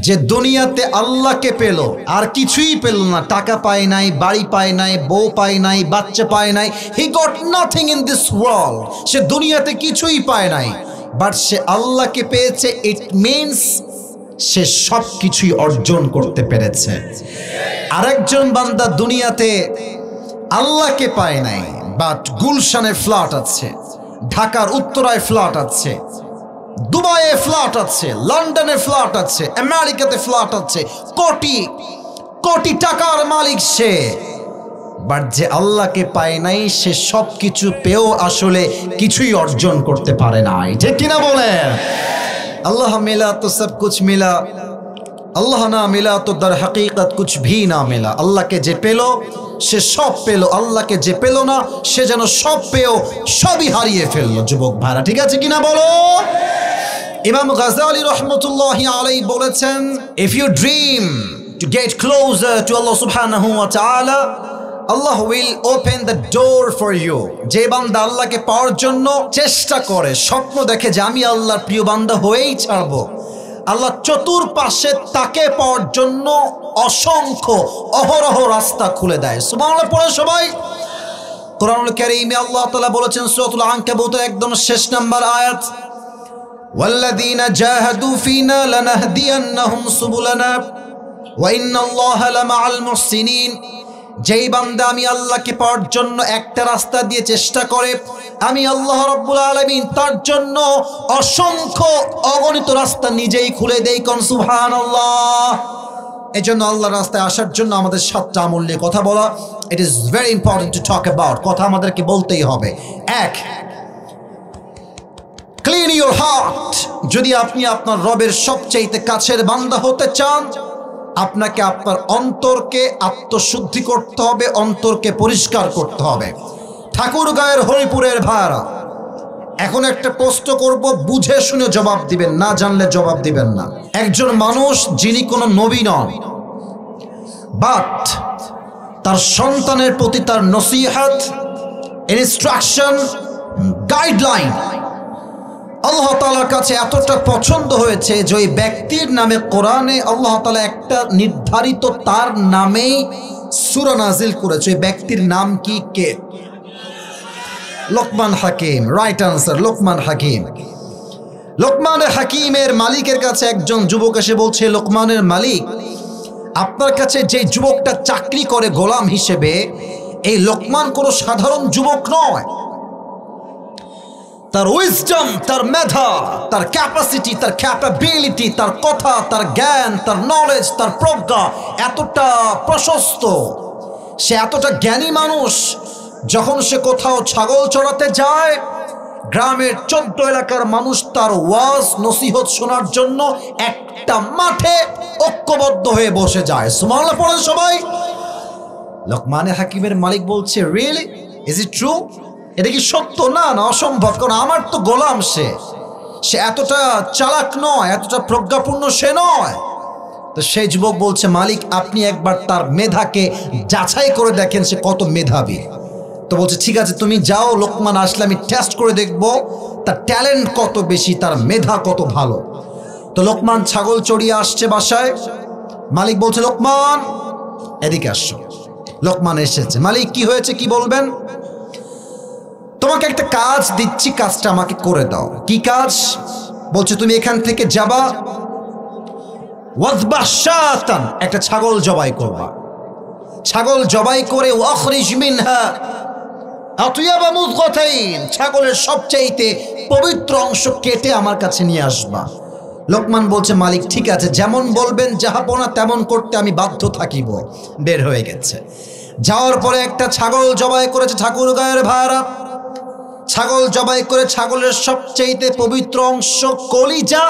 যে দুনিয়াতে আল্লাহকে পেল, আর কিছুই পেল না, টাকা পায় নাই, বাড়ি পায় নাই, বউ পায় নাই, বাচ্চা পায় নাই, he got nothing in this world. সে দুনিয়াতে কিছুই পায় নাই, বাট সে আল্লাহকে পেয়েছে। ইট মিনস সে সব কিছুই অর্জন করতে পেরেছে। আরেকজন বান্দা দুনিয়াতে আল্লাহকে পায় নাই, বাট গুলশানে ফ্ল্যাট আছে, ঢাকার উত্তরায় ফ্ল্যাট আছে, দুবাইয়ে ফ্ল্যাট আছে, লন্ডনে ফ্ল্যাট আছে, আমেরিকাতে ফ্ল্যাট আছে, কোটি কোটি টাকার মালিক সে। বাট যে আল্লাহকে পায় নাই, সে সব কিছু পেয়েও আসলে কিছুই অর্জন করতে পারে নাই। ঠিক কিনা বলেন? আল্লাহ মিলা তো সব কুছ মিলা, আল্লাহ না মিলা তো দর হकीकत कुछ भी না মিলা। আল্লাহকে যে পেল সে সব পেল, আল্লাহকে যে পেল না সে যেন সব পেয়েও সবই হারিয়ে ফেললো। যুবক ভাইরা, ঠিক আছে কিনা বলো? ইমাম গাজ্জালী রাহমাতুল্লাহি আলাইহি বলেছেন, if you dream to get closer to Allah সুবহানাহু ওয়া তাআলা, Allah will open the door for you. যে বান্দা আল্লাহকে পাওয়ার জন্য চেষ্টা করে, স্বপ্ন দেখে যে আমি আল্লাহর প্রিয় বান্দা হয়েই ছাড়বো, আল্লাহ চতুর্পাশে তাকে পাওয়ার জন্য অসংখ্য অহরহ রাস্তা খুলে দেয়। সুবহানাল্লাহ পড়ে সবাই। কোরআনুল কারীমে আল্লাহ তাআলা বলেছেন সূরাতুল আনকাবুতের একদম শেষ নাম্বার আয়াত, ওয়াল্লাযীনা জাহাদু ফীনা লানাহদিয়ান্নাহুম সুবুলানা ওয়া ইন্নাল্লাহা লামাআল মুহসিনিন। যেই বান্দা আমি আল্লাহকে পাওয়ার জন্য একটা রাস্তা দিয়ে চেষ্টা করে, আমি আল্লাহ রাব্বুল আলামিন তার জন্য অসংখ্য অগণিত রাস্তা নিজেই খুলে দেই। কোন সুবহানাল্লাহ। এজন্য আল্লাহর রাস্তায় আসার জন্য আমাদের 7টা আমল নিয়ে কথা বলা, it is very important to talk about. কথা আমাদেরকে বলতেই হবে। 1, ক্লিন ইউর হার্ট। যদি আপনি আপনার রবের সবচেয়ে কাছের বান্দা হতে চান, আপনাকে আপনার অন্তরকে আত্মশুদ্ধি করতে হবে, অন্তরকে পরিষ্কার করতে হবে। ঠাকুরগাঁয়ের হরিপুরের ভাইরা, এখন একটা প্রশ্ন করব, বুঝে শুনে জবাব দিবেন, না জানলে জবাব দিবেন না। একজন মানুষ যিনি কোনো নবী নন, বাট তার সন্তানের প্রতি তার নসিহত, ইনস্ট্রাকশন, গাইডলাইন আল্লাহ তাআলার কাছে এতটা পছন্দ হয়েছে যে ওই ব্যক্তির নামে কোরআনে আল্লাহ তাআলা একটা নির্ধারিত তার নামেই সূরা নাজিল করেছে। ওই ব্যক্তির নাম কি? কে? লোকমান হাকিম। রাইট আনসার, লোকমান হাকিম। লোকমানের হাকিমের মালিকের কাছে একজন যুবক এসে বলছে, লোকমানের মালিক, আপনার কাছে যে যুবকটা চাকরি করে গোলাম হিসেবে, এই লোকমান কোনো সাধারণ যুবক নয়। তার উইজডম, তার মেধা, তার ক্যাপাসিটি, তার ক্যাপাবিলিটি, তার কথা, তার জ্ঞান, তার নলেজ, তার প্রজ্ঞা এতটা প্রশস্ত, সে এতটা জ্ঞানী মানুষ, যখন সে কোথাও ছাগল চড়াতে যায়, গ্রামের 14 এলাকার মানুষ তার ওয়াজ নসিহত শোনার জন্য একটা মাঠে ঐক্যবদ্ধ হয়ে বসে যায়। সুবহানাল্লাহ পড়েন সবাই। লোকমানের হাকিমের মালিক বলছে, রিয়েলি? Is it true? এটা কি সত্য? না না, অসম্ভব, কারণ আমার তো গোলাম। সে এতটা চালাক নয়, এতটা প্রজ্ঞাপূর্ণ সে নয়। তো সেই যুবক বলছে, মালিক আপনি একবার তার মেধাকে যাচাই করে দেখেন সে কত মেধাবী। তো বলছে, ঠিক আছে তুমি যাও, লোকমান আসলে আমি টেস্ট করে দেখবো তার ট্যালেন্ট কত বেশি, তার মেধা কত ভালো। তো লোকমান ছাগল চড়িয়ে আসছে বাসায়। মালিক বলছে, লোকমান এদিকে আসো। লোকমান এসেছে। মালিক কি হয়েছে, কি বলবেন? তোমাকে একটা কাজ দিচ্ছি, কাজটা আমাকে করে দাও। কি কাজ? বলছে, তুমি এখান থেকে যাবা, ওয়াজবাহ শাতান, একটা ছাগল জবাই করবা। ছাগল জবাই করে ওয়াখরিজ মিনহা আতয়াবা মুদগাতাইন, ছাগলের সবচাইতে পবিত্র অংশ কেটে আমার কাছে নিয়ে আসবা। লোকমান বলছে, মালিক ঠিক আছে, যেমন বলবেন যাহাপনা তেমন করতে আমি বাধ্য থাকিব। বের হয়ে গেছে। যাওয়ার পরে একটা ছাগল জবাই করেছে। ঠাকুরগাঁয়ের ভাইরা, ছাগল জবাই করে ছাগলের সবচেয়ে পবিত্র অংশ কলিজা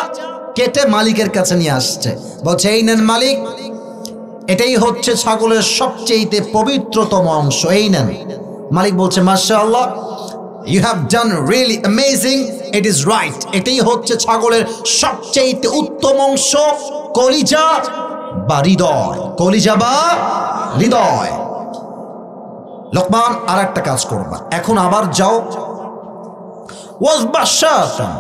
কেটে মালিকের কাছে নিয়ে আসছে। বলছে, এই নেন মালিক, এটাই হচ্ছে ছাগলের সবচেয়ে পবিত্রতম অংশ, এই নেন। মালিক বলছে, মাশাআল্লাহ, you have done really amazing, it is right, এটাই হচ্ছে ছাগলের সবচেয়ে উত্তম অংশ, কলিজা বা হৃদয়। কলিজা বা হৃদয়। লোকমান আর একটা কাজ করবা, এখন আবার যাও, ওয়াজবাহ শাতান,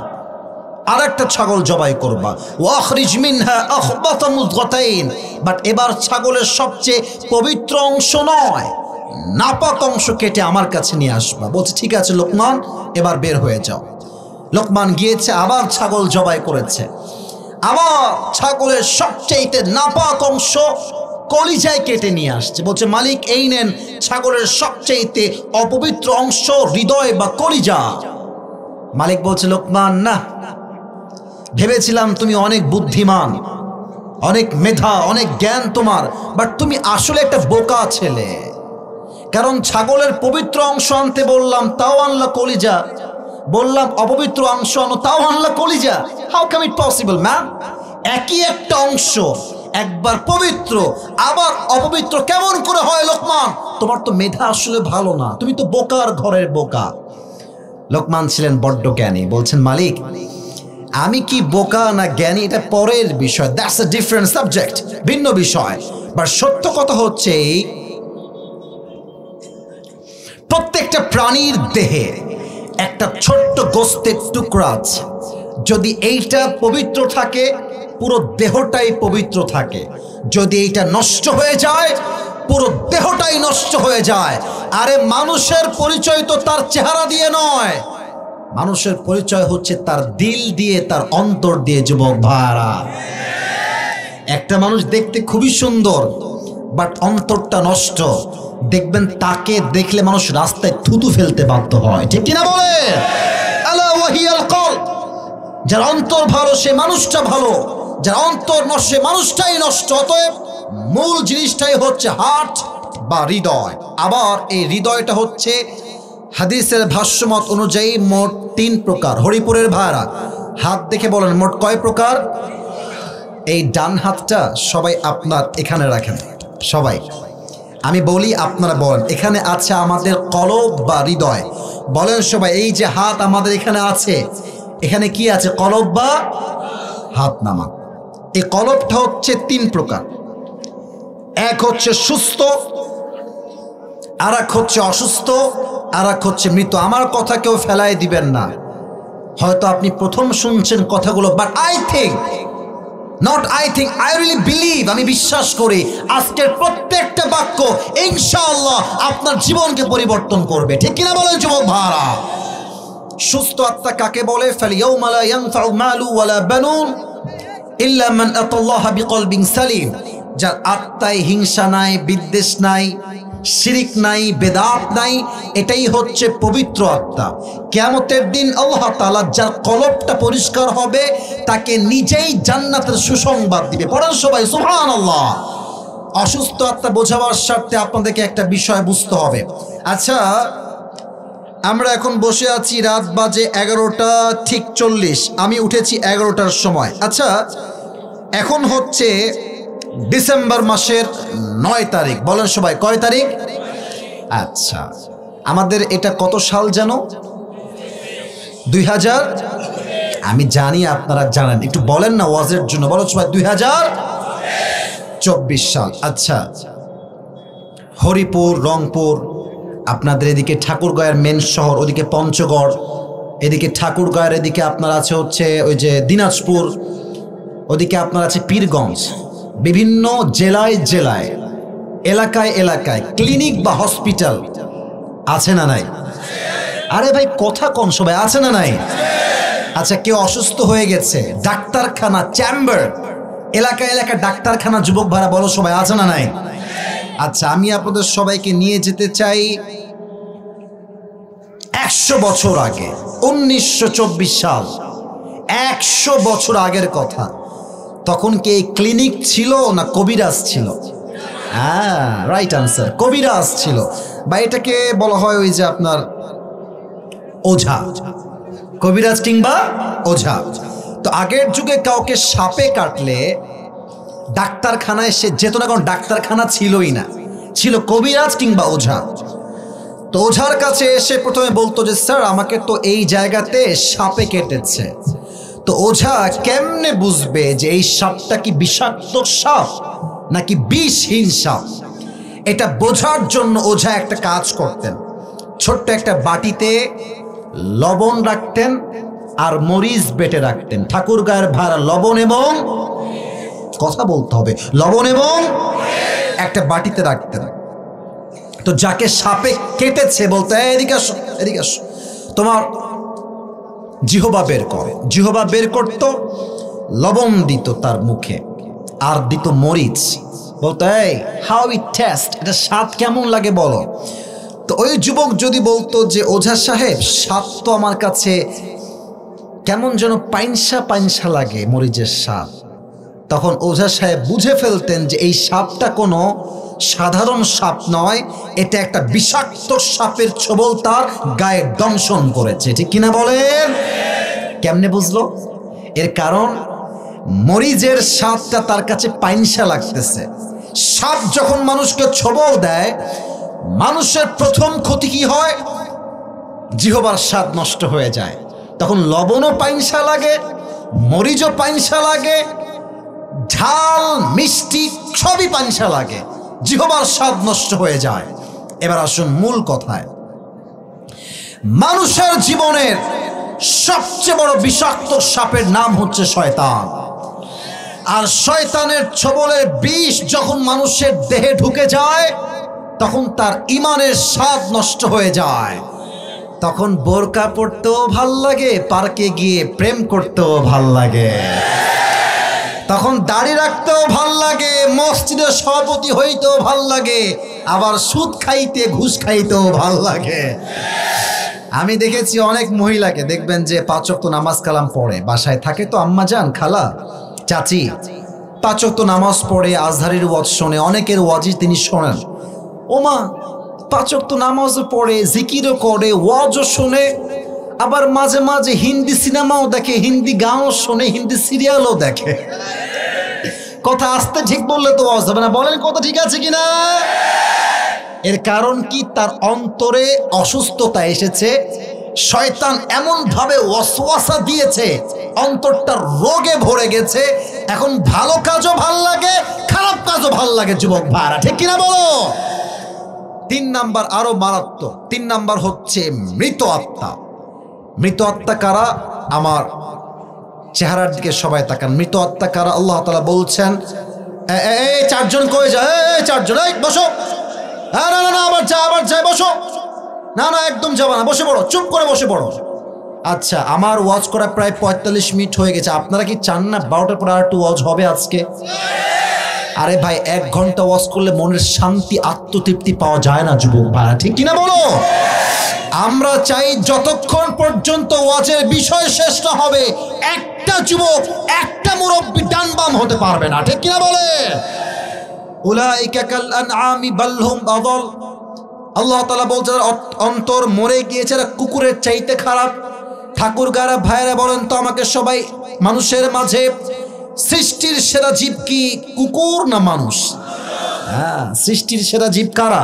আর একটা ছাগল জবাই করবা, ওয়াখরিজ মিনহা আখবাতা মুযগাতাইন, বাট এবার ছাগলের সবচেয়ে পবিত্র অংশ নয়, নাপাক অংশ কেটে আমার কাছে নিয়ে আসবা। বলছে ঠিক আছে লোকমান, এবার বের হয়ে যাও। লোকমান গিয়েছে, আবার ছাগল জবাই করেছে, আবার ছাগলের সবচেয়ে নাপাক অংশ কলিজায় কেটে নিয়ে আসছে। বলছে মালিক এই নেন ছাগলের সবচেয়ে অপবিত্র অংশ, হৃদয় বা কলিজা। মালিক বলছে লোকমান না, ভেবেছিলাম তুমি অনেক বুদ্ধিমান, অনেক মেধা, অনেক জ্ঞান তোমার, বাট তুমি আসলে একটা বোকা ছেলে। কারণ ছাগলের পবিত্র অংশ আনতে বললাম, তাও আনলা কলিজা, বললাম অপবিত্র অংশ আনো, তাও আনলা কলিজা। How can it possible ma'am? একই একটা অংশ, একবার পবিত্র আবার অপবিত্র কেমন করে হয় লোকমান? তোমার তো মেধা আসলে ভালো না, তুমি তো বোকার ঘরের বোকা। লোকমান ছিলেন বড্ড জ্ঞানী, বলছেন মালিক আমি কি বোকা না জ্ঞানী এটা পরের বিষয়, দ্যাটস আ ডিফারেন্ট সাবজেক্ট, ভিন্ন বিষয়। বাট সত্য কথা হচ্ছে প্রত্যেকটা প্রাণীর দেহে একটা ছোট্ট গোস্তের টুকরা আছে, যদি এইটা পবিত্র থাকে পুরো দেহটাই পবিত্র থাকে, যদি এইটা নষ্ট হয়ে যায় পুরো দেহটাই নষ্ট হয়ে যায়। আরে মানুষের পরিচয় তো তার চেহারা দিয়ে নয়, মানুষের পরিচয় হচ্ছে তার দিল দিয়ে, তার অন্তর দিয়ে। যুবক ভাইরা, একটা মানুষ দেখতে খুবই সুন্দর বাট অন্তরটা নষ্ট, দেখবেন তাকে দেখলে মানুষ রাস্তায় থুতু ফেলতে বাধ্য হয়, ঠিক কিনা বলে? আলা ওয়াহিয়াল কলব, যার অন্তর ভালো সে মানুষটা ভালো, যার অন্তর নষ্ট সে মানুষটাই নষ্ট। অতএব মূল জিনিসটাই হচ্ছে হার্ট বা হৃদয়। আবার এই হৃদয়টা হচ্ছে হাদিসের ভাষ্যমত অনুযায়ী মোট 3 প্রকার। হরিপুরের ভাইরা হাত দেখে বলেন মোট কয় প্রকার? এই ডান হাতটা সবাই আপনার এখানে রাখেন, সবাই আমি বলি আপনারা বলেন, এখানে আছে আমাদের কলব বা হৃদয়। বলেন সবাই, এই যে হাত আমাদের এখানে আছে, এখানে কি আছে? কলব বা হাত নামা। এই কলবটা হচ্ছে 3 প্রকার, এক হচ্ছে সুস্থ, আর এক হচ্ছে অসুস্থ, আর এক হচ্ছে মৃত। আমার কথা কেউ ফেলাই দিবেন না, হয়তো আপনি প্রথম শুনছেন কথাগুলো, বাট আই রিয়েলি বিলিভ, আমি বিশ্বাস করি আজকের প্রত্যেকটা বাক্য ইনশাআল্লাহ আপনার জীবনকে পরিবর্তন করবে, ঠিক কিনা বলেন যুবক ভাইরা? সুস্থ আত্মা কাকে বলে? ফালিয়াউমা লা ইয়ানফাউ মালু ওয়ালা বানুন ইল্লা মান আতাল্লাহা বিকলবিন সালিম, যার আত্মায় হিংসা নাই, বিদ্বেষ নাই, শিরিক নাই, বেদাত নাই, এটাই হচ্ছে পবিত্র আত্মা। কিয়ামতের দিন আল্লাহ তাআলা যার কলবটা পরিষ্কার হবে তাকে নিজেই জান্নাতের সুসংবাদ দিবে। পড়েন সবাই সুবহানাল্লাহ। অসুস্থ আত্মা বোঝাবার স্বার্থে আপনাদেরকে একটা বিষয় বুঝতে হবে। আচ্ছা, আমরা এখন বসে আছি, রাত বাজে 11টা ঠিক 40, আমি উঠেছি 11টার সময়। আচ্ছা, এখন হচ্ছে ডিসেম্বর মাসের 9 তারিখ। বলেন সবাই কয় তারিখ? আচ্ছা, আমাদের এটা কত সাল যেন? 2000, আমি জানি আপনারা জানেন, একটু বলেন না ওয়াজের জন্য। বলো সবাই 2024 সাল। আচ্ছা, হরিপুর, রংপুর, আপনাদের এদিকে ঠাকুরগাঁয়ের মেন শহর, ওদিকে পঞ্চগড়, এদিকে ঠাকুরগাঁয়ের এদিকে আপনার আছে হচ্ছে ওই যে দিনাজপুর, ওদিকে আপনার আছে পীরগঞ্জ, বিভিন্ন জেলায় জেলায়, এলাকায় এলাকায় ক্লিনিক বা হসপিটাল আছে না নাই? আরে ভাই কথা কম, সবাই আছে না নাই? আচ্ছা, কেউ অসুস্থ হয়ে গেছে, ডাক্তারখানা, চেম্বার, এলাকা এলাকা ডাক্তারখানা, যুবক ভাড়া, বলো সবাই আছে না নাই? আচ্ছা, আমি আপনাদের সবাইকে নিয়ে যেতে চাই 100 বছর আগে, 1924 সাল, 100 বছর আগের কথা। তখন কি এই ক্লিনিক ছিল না কবিরাজ ছিল? হ্যাঁ, রাইট আনসার, কবিরাজ ছিল, বা এটাকে বলা হয় ওই যে আপনার ওঝা, কবিরাজ কিংবা ওঝা। তো আগের যুগে কাউকে সাপে কাটলে ডাক্তারখানায় সে যেত না, কারণ ডাক্তারখানা ছিলই না, ছিল কবিরাজ কিংবা ওঝা। তো ওঝার কাছে এসে প্রথমে বলতো যে স্যার আমাকে তো এই জায়গাতে সাপে কেটেছে। তো ওঝা কেমনে বুঝবে যে এই সাপটা কি বিষাক্ত সাপ নাকি বিষহীন সাপ? এটা বোঝার জন্য ওঝা একটা কাজ করতেন, ছোট্ট একটা বাটিতে লবণ রাখতেন, আর মরিচ বেটে রাখতেন। ঠাকুরগাঁয়ের ভাড়া লবণ এবং, কথা বলতে হবে, লবণ এবং একটা বাটিতে রাখতেন। তো যাকে সাপে কেটেছে বলতে, এদিকে আসো, এদিকে আসো, তোমার জিহবা বের করে। জিহবা বের করত, লবণ দিত তার মুখে আর দিত মরিচ, বলতো এই হাউ ইট টেস্ট, এটা স্বাদ কেমন লাগে বলো। তো ওই যুবক যদি বলতো যে ওঝা সাহেব স্বাদ তো আমার কাছে কেমন যেন পাইনসা পাইনসা লাগে মরিচের স্বাদ, তখন ওঝা সাহেব বুঝে ফেলতেন যে এই সাপটা কোনো সাধারণ সাপ নয়, এটা একটা বিষাক্ত সাপের ছোবল তার গায়ে দংশন করেছে। ঠিক কিনা বলেন? কেমনে বুঝলো? এর কারণ মরিচের স্বাদটা তার কাছে পাইনসা লাগতেছে। সাপ যখন মানুষকে ছোবল দেয়, মানুষের প্রথম ক্ষতি কি হয়? জিহবার স্বাদ নষ্ট হয়ে যায়। তখন লবণও পাইনসা লাগে, মরিচও পাইনসা লাগে, ঝাল মিষ্টি সবই পাইনসা লাগে, জিহবার স্বাদ নষ্ট হয়ে যায়। এবার আসুন মূল কথায়। মানুষের জীবনের সবচেয়ে বড় বিষাক্ত সাপের নাম হচ্ছে শয়তান। আর শয়তানের ছোবলের বিষ যখন মানুষের দেহে ঢুকে যায়, তখন তার ইমানের স্বাদ নষ্ট হয়ে যায়। তখন বোরকা পড়তেও ভাল লাগে, পার্কে গিয়ে প্রেম করতেও ভাল লাগে, তখন দাড়ি রাখতেও ভাল লাগে, মসজিদের সভাপতি হইতেও ভাল লাগে, আবার সুদ খাইতে ঘুষ খাইতেও ভাল লাগে। আমি দেখেছি অনেক মহিলাকে, দেখবেন যে 5 ওয়াক্ত নামাজ কালাম পড়ে, বাসায় থাকে তো আম্মা জান, খালা, চাচি, 5 ওয়াক্ত নামাজ পড়ে, আজহারির ওয়াজ শোনে, অনেকের ওয়াজই তিনি শোনেন। ওমা 5 ওয়াক্ত নামাজও পড়ে, জিকিরও করে, ওয়াজও শোনে, আবার মাঝে মাঝে হিন্দি সিনেমাও দেখে, হিন্দি গানও শোনে, হিন্দি সিরিয়ালও দেখে। কথা আসতে ঠিক বললে তো ওয়াজ হবে না, বলেন কথা ঠিক আছে কিনা? এর কারণ কি? তার অন্তরে অসুস্থতা এসেছে, শয়তান এমন ভাবে ওয়াসওয়াসা দিয়েছে, অন্তরটা রোগে ভরে গেছে। এখন ভালো কাজও ভাল লাগে, খারাপ কাজও ভাল লাগে। যুবক ভাইরা ঠিক কিনা বলো? 3 নাম্বার আরো মারাত্মক। 3 নাম্বার হচ্ছে মৃত আত্মা। মৃত আত্মা কারা? আমার চেহারার দিকে সবাই তাকান। মৃত আত্মা কারা? আল্লাহ তাআলা বলছেন, এই 4 জন কই যায়? এই 4 জন, এই বসো। না না না, আবার যা, বসো। না না, একদম যাবা না, বসে পড়ো, চুপ করে বসে পড়ো। আচ্ছা, আমার ওয়াজ করা প্রায় 45 মিনিট হয়ে গেছে, আপনারা কি চান না 12টার পর আর একটু ওয়াজ হবে আজকে? আরে ভাই, 1 ঘন্টা ওয়াজ করলে মনের শান্তি, আত্মতৃপ্তি পাওয়া যায় না যুবক ভাইরা, ঠিক কিনা বলো? আমরা চাই যতক্ষণ পর্যন্ত ওয়াজের বিষয় শেষ না হবে, একটা যুবক, একটা মুরব্বি ডান বাম হতে পারবে না, ঠিক কিনা বলে? উলাইকা কাল আনআমি বাল হুম আযাল। আল্লাহ তাআলা বলছেন অন্তর মরে গিয়েছে, কুকুরের চাইতে খারাপ। ঠাকুরগারা ভাইরা বলেন তো আমাকে সবাই, মানুষের মাঝে সৃষ্টির সেরা জীব কি, কুকুর না মানুষ? হ্যাঁ, সৃষ্টির সেরা জীব কারা?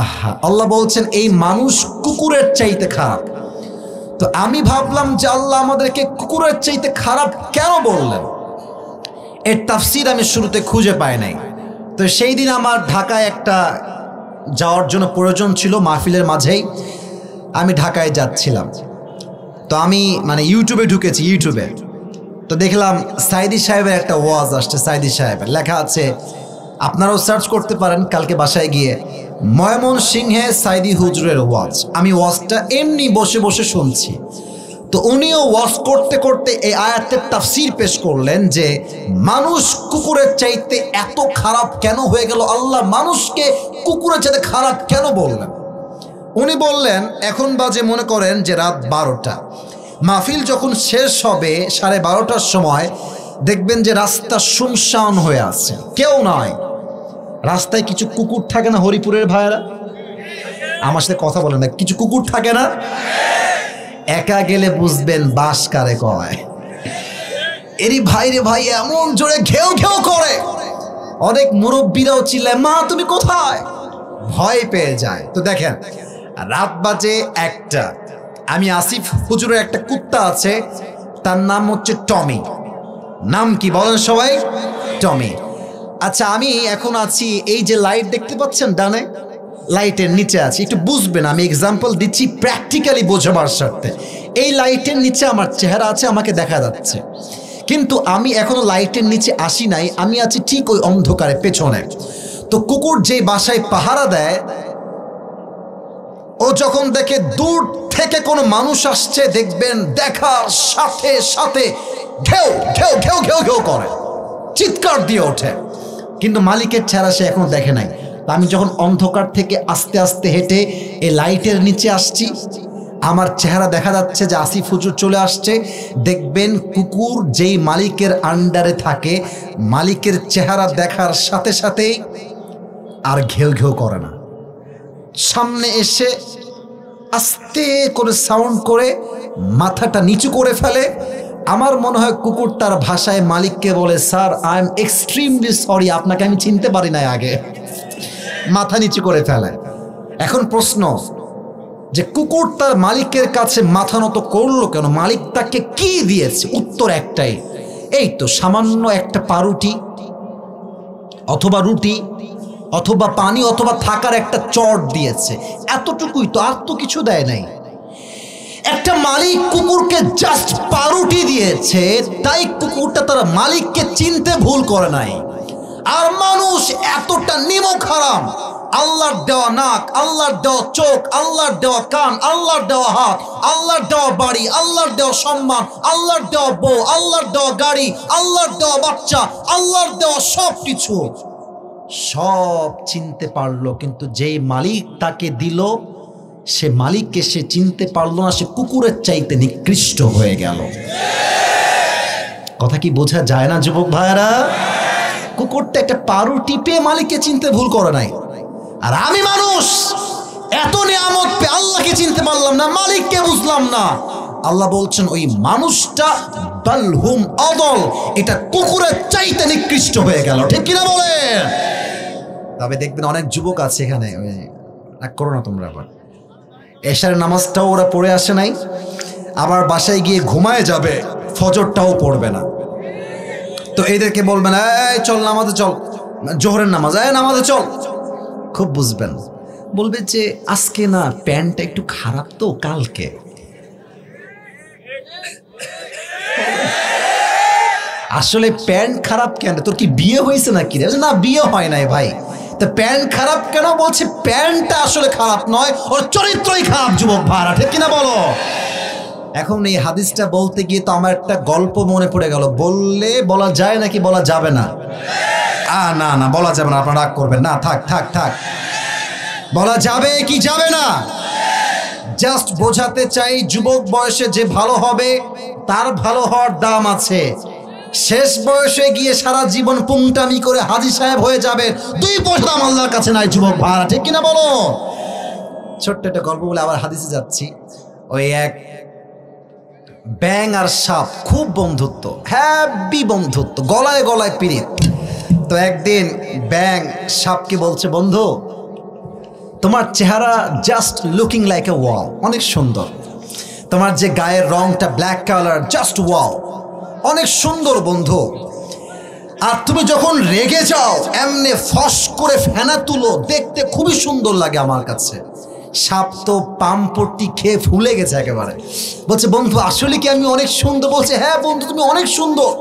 আহা, আল্লাহ বলছেন এই মানুষ কুকুরের চাইতে খারাপ। তো আমি ভাবলাম যে আল্লাহ আমাদেরকে কুকুরের চাইতে খারাপ কেন বললেন? এর তাফসীর আমি শুরুতে খুঁজে পাই নাই। তো সেই দিন আমার ঢাকায় একটা যাওয়ার জন্য প্রয়োজন ছিল, মাহফিলের মাঝেই আমি ঢাকায় যাচ্ছিলাম। তো আমি ইউটিউবে ঢুকেছি, ইউটিউবে তো দেখলাম সাইদি সাহেবের একটা ওয়াজ আসছে। সাইদি সাহেবের লেখা আছে, আপনারাও সার্চ করতে পারেন কালকে বাসায় গিয়ে, ময়মনসিংহে সাইদি হুজুরের ওয়াজ। আমি ওয়াজটা এমনি বসে বসে শুনছি। তো উনিও ওয়াজ করতে করতে এই আয়াতের তাফসীর পেশ করলেন যে মানুষ কুকুরের চাইতে এত খারাপ কেন হয়ে গেল, আল্লাহ মানুষকে কুকুরের চাইতে খারাপ কেন বললেন? উনি বললেন, এখন বাজে মনে করেন যে রাত 12টা, মাহফিল যখন শেষ হবে 12:30টার সময়, দেখবেন যে রাস্তা শুনশান হয়ে আছে, কেউ নাই। রাস্তায় কিছু কুকুর থাকে না হরিপুরের ভাইয়েরা? আমার সাথে কথা বলেন না, কিছু কুকুর থাকে না? একা গেলে বুঝবেন বাস কারে কয়। এরি ভাই রে ভাই এমন জোরে ঘেউ ঘেউ করে, অনেক মুরব্বীরাও চিল্লায়, মা তুমি কোথায়, ভয় পেয়ে যায়। তো দেখেন, রাত বাজে 1টা, আমি আসিফ হুজুরের একটা কুত্তা আছে, তার নাম হচ্ছে টমি। নাম কি বলেন সবাই? টমি। আচ্ছা, আমি এখন আছি, এই যে লাইট দেখতে পাচ্ছেন ডানে, লাইটের নিচে আছি, একটু বুঝবেন, আমি এক্সাম্পল দিচ্ছি প্র্যাকটিক্যালি বোঝাবার স্বার্থে। এই লাইটের নিচে আমার চেহারা আছে, আমাকে দেখা যাচ্ছে, কিন্তু আমি এখনো লাইটের নিচে আসি নাই, আমি আছি ঠিক ওই অন্ধকারে পেছনে। তো কুকুর যে বাসায় পাহারা দেয়, ও যখন দেখে দূর থেকে কোনো মানুষ আসছে, দেখবেন দেখার সাথে সাথে ঘেউ ঘেউ ঘেউ ঘেউ ঘেউ করে, চিৎকার দিয়ে ওঠে, কিন্তু মালিকের চেহারা সে এখনো দেখে নাই। আমি যখন অন্ধকার থেকে আস্তে আস্তে হেঁটে এই লাইটের নিচে আসছি, আমার চেহারা দেখা যাচ্ছে যে আসিফ হুজুর চলে আসছে। দেখবেন কুকুর যেই মালিকের আন্ডারে থাকে, মালিকের চেহারা দেখার সাথে সাথেই আর ঘেউ ঘেউ করে না, সামনে এসে আস্তে করে সাউন্ড করে মাথাটা নিচু করে ফেলে। আমার মনে হয় কুকুর তার ভাষায় মালিককে বলে, sir I am extremely sorry, আপনাকে আমি চিনতে পারি নাই আগে, মাথা নিচু করে ফেলে। এখন প্রশ্ন যে কুকুর তার মালিকের কাছে মাথা নত করলো কেন? মালিক তাকে কি দিয়েছে? উত্তর একটাই, এই তো সামান্য একটা পাউরুটি অথবা রুটি অথবা পানি অথবা থাকার একটা চট দিয়েছে, এতটুকুই তো, আর তো কিছু দেয় নাই। একটা মালিক কুকুরকে জাস্ট পাউরুটি দিয়েছে, তাই কুকুরটা তার মালিককে চিনতে ভুল করে নাই। আর মানুষ এতটা নিমক হারাম, আল্লাহর দেওয়া নাক, আল্লাহর দেওয়া চোখ, আল্লাহর দেওয়া কান, আল্লাহর দেওয়া হাত, আল্লাহর দেওয়া বাড়ি, আল্লাহর দেওয়া সম্মান, আল্লাহর দেওয়া বউ, আল্লাহর দেওয়া গাড়ি, আল্লাহর দেওয়া বাচ্চা, আল্লাহর দেওয়া সব কিছু সব চিনতে পারলো, কিন্তু যেই মালিক তাকে দিল সে মালিককে সে চিনতে পারলো না, সে কুকুরের চাইতে নিকৃষ্ট হয়ে গেল। কথা কি বোঝা যায় না যুবক ভাইরা? কুকুরটা একটা পাউরুটি পেয়ে মালিককে চিনতে ভুল করে নাই, আর আমি মানুষ এত নিয়ামত পেয়ে আল্লাহকে চিনতে পারলাম না, মালিককে বুঝলাম না। আল্লাহ বলছেন ওই মানুষটা বালহুম অদল, এটা কুকুরের চাইতে নিকৃষ্ট হয়ে গেল। ঠিক কিনা বলেন? তবে দেখবেন অনেক যুবক আছে এখানে, রাগ করো না তোমরা, আবার এশারের নামাজটাও ওরা পড়ে আসে নাই, আবার বাসায় গিয়ে ঘুমায় যাবে, ফজরটাও পড়বে না। তো এদেরকে বলবেন এই চল নামাজে চল, জোহরের নামাজ, নামাজে চল, খুব বুঝবেন, বলবে যে আজকে না প্যান্টটা একটু খারাপ তো কালকে। আসলে প্যান্ট খারাপ কেন? তোর কি বিয়ে হয়েছে নাকি? না বিয়ে হয় নাই ভাই, তো প্যান্ট খারাপ কেন? বলছে প্যান্টটা আসলে খারাপ নয়, ওর চরিত্রই খারাপ। যুবক ভাড়া, ঠিক কিনা বলো? এখন এই হাদিসটা বলতে গিয়ে তো আমার একটা গল্প মনে পড়ে গেল। বললে বলা যায় নাকি বলা যাবে না? না না বলা যাবে না, আপনারা রাগ করবেন না, থাক থাক থাক। বলা যাবে কি যাবে না? জাস্ট বোঝাতে চাই, যুবক বয়সে যে ভালো হবে তার ভালো হওয়ার দাম আছে, শেষ বয়সে গিয়ে সারা জীবন পুংটামি করে হাজী সাহেব হয়ে যাবে, 2 পয়সা আল্লাহর কাছে নাই। যুবক ভাড়া, ঠিক কিনা বলো? ছোট্ট একটা গল্প বলে আবার হাদিসে যাচ্ছি। ওই এক ব্যাঙ আর সাপ খুব বন্ধুত্ব, হ্যাপি বন্ধুত্ব, গলায় গলায় পিরিত। তো একদিন ব্যাঙ সাপকে বলছে, বন্ধু তোমার চেহারা just looking like a wow, অনেক সুন্দর, তোমার যে গায়ের রংটা ব্ল্যাক কালার, জাস্ট ওয়াও, অনেক সুন্দর বন্ধু। আর তুমি যখন রেগে যাও এমনি ফস করে ফেনা তুলো, দেখতে খুবই সুন্দর লাগে আমার কাছে। সাপ তো পামপট্টি খেয়ে ফুলে গেছে একেবারে, বলছে বন্ধু আসলে কি আমি অনেক সুন্দর? বলছে হ্যাঁ বন্ধু তুমি অনেক সুন্দর।